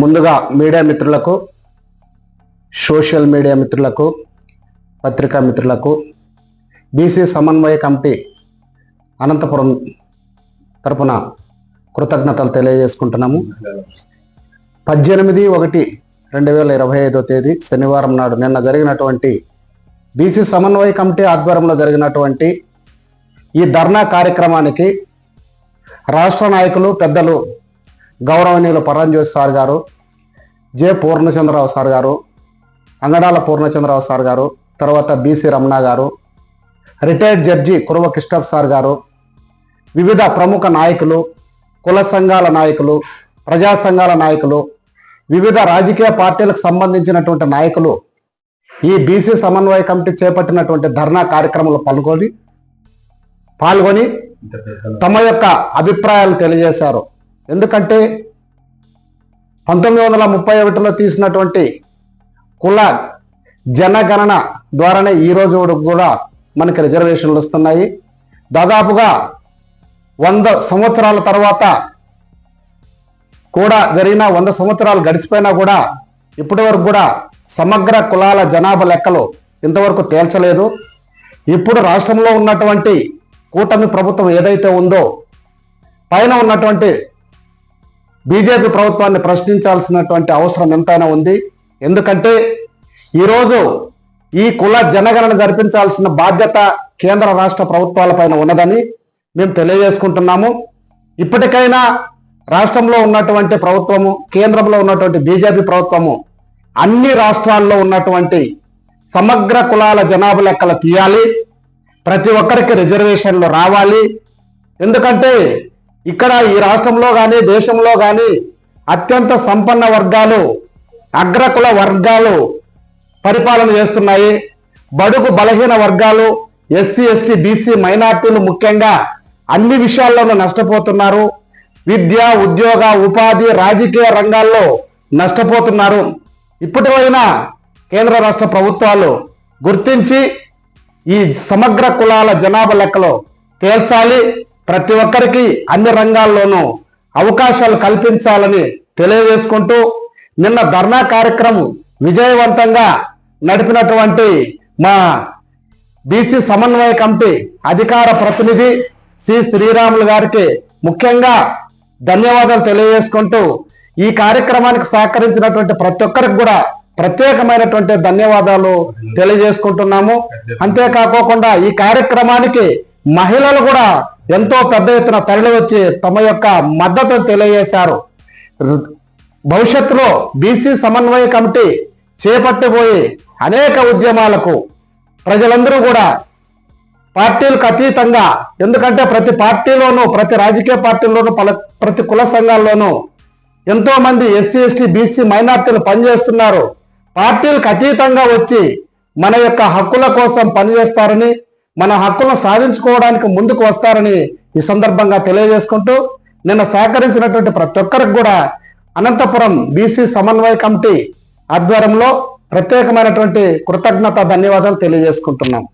ముందుగా మీడియా మిత్రులకు, social media మిత్రులకు, పత్రికా మిత్రులకు బీసీ సమన్వయ కమిటీ అనంతపురం తరపున కృతజ్ఞతలు తెలియజేసుకుంటున్నాము. 18/1/2025 తేదీ శనివారం నాడు నిన్న జరిగినటువంటి బీసీ సమన్వయ కమిటీ ఆధ్వర్యంలో జరిగినటువంటి ఈ ధర్నా కార్యక్రమానికి రాష్ట్ర నాయకులు పెద్దలు గౌరవనీయులు పరంజ్యోతి సార్ గారు, జె పూర్ణచంద్రరావు సార్ గారు, అంగడాల పూర్ణచంద్రరావు సార్ గారు, తర్వాత బీసీ రమణ గారు, రిటైర్డ్ జడ్జి కురవ కిష్టప్ సార్ గారు, వివిధ ప్రముఖ నాయకులు, కుల సంఘాల నాయకులు, ప్రజా సంఘాల నాయకులు, వివిధ రాజకీయ పార్టీలకు సంబంధించినటువంటి నాయకులు ఈ బీసీ సమన్వయ కమిటీ చేపట్టినటువంటి ధర్నా కార్యక్రమంలో పాల్గొని తమ యొక్క అభిప్రాయాలు తెలియజేశారు. ఎందుకంటే 1931లో తీసినటువంటి కుల జనగణన ద్వారానే ఈ రోజు కూడా మనకి రిజర్వేషన్లు వస్తున్నాయి. దాదాపుగా 100 సంవత్సరాల తర్వాత కూడా జరిగిన 100 సంవత్సరాలు గడిచిపోయినా కూడా ఇప్పటి వరకు కూడా సమగ్ర కులాల జనాభా లెక్కలు ఇంతవరకు తేల్చలేదు. ఇప్పుడు రాష్ట్రంలో ఉన్నటువంటి కూటమి ప్రభుత్వం ఏదైతే ఉందో పైన ఉన్నటువంటి బీజేపీ ప్రభుత్వాన్ని ప్రశ్నించాల్సినటువంటి అవసరం ఎంతైనా ఉంది. ఎందుకంటే ఈరోజు ఈ కుల జనగణన జరిపించాల్సిన బాధ్యత కేంద్ర రాష్ట్ర ప్రభుత్వాలపైన ఉన్నదని మేము తెలియజేసుకుంటున్నాము. ఇప్పటికైనా రాష్ట్రంలో ఉన్నటువంటి ప్రభుత్వము, కేంద్రంలో ఉన్నటువంటి బీజేపీ ప్రభుత్వము అన్ని రాష్ట్రాల్లో ఉన్నటువంటి సమగ్ర కులాల జనాభా లెక్కలు తీయాలి. ప్రతి ఒక్కరికి రిజర్వేషన్లు రావాలి. ఎందుకంటే ఇక్కడ ఈ రాష్ట్రంలో కానీ దేశంలో కానీ అత్యంత సంపన్న వర్గాలు, అగ్రకుల వర్గాలు పరిపాలన చేస్తున్నాయి. బడుగు బలహీన వర్గాలు, ఎస్సీ ఎస్టీ బీసీ మైనార్టీలు ముఖ్యంగా అన్ని విషయాల్లోనూ నష్టపోతున్నారు. విద్య, ఉద్యోగ, ఉపాధి, రాజకీయ రంగాల్లో నష్టపోతున్నారు. ఇప్పటివైనా కేంద్ర రాష్ట్ర ప్రభుత్వాలు గుర్తించి ఈ సమగ్ర కులాల జనాభా లెక్కలో తేల్చాలి. ప్రతి ఒక్కరికి అన్ని రంగాల్లోనూ అవకాశాలు కల్పించాలని తెలియజేసుకుంటూ నిన్న ధర్నా కార్యక్రమం విజయవంతంగా నడిపినటువంటి మా బీసీ సమన్వయ కమిటీ అధికార ప్రతినిధి సి శ్రీరాములు గారికి ముఖ్యంగా ధన్యవాదాలు తెలియజేసుకుంటూ ఈ కార్యక్రమానికి సహకరించినటువంటి ప్రతి ఒక్కరికి కూడా ప్రత్యేకమైనటువంటి ధన్యవాదాలు తెలియజేసుకుంటున్నాము. అంతేకాకుండా ఈ కార్యక్రమానికి మహిళలు కూడా ఎంతో పెద్ద ఎత్తున తరలి వచ్చి తమ యొక్క మద్దతు తెలియజేశారు. భవిష్యత్తులో బీసీ సమన్వయ కమిటీ చేపట్టబోయే అనేక ఉద్యమాలకు ప్రజలందరూ కూడా పార్టీలకు అతీతంగా, ఎందుకంటే ప్రతి పార్టీలోనూ, ప్రతి రాజకీయ పార్టీల్లోనూ, ప్రతి కుల సంఘాల్లోనూ ఎంతో మంది ఎస్సీ ఎస్టీ బీసీ మైనార్టీలు పనిచేస్తున్నారు. పార్టీలకు అతీతంగా వచ్చి మన యొక్క హక్కుల కోసం పనిచేస్తారని, మన హక్కులను సాధించుకోవడానికి ముందుకు వస్తారని ఈ సందర్భంగా తెలియజేసుకుంటూ నిన్న సహకరించినటువంటి ప్రతి ఒక్కరికి కూడా అనంతపురం బీసీ సమన్వయ కమిటీ ఆధ్వర్యంలో ప్రత్యేకమైనటువంటి కృతజ్ఞత ధన్యవాదాలు తెలియజేసుకుంటున్నాం.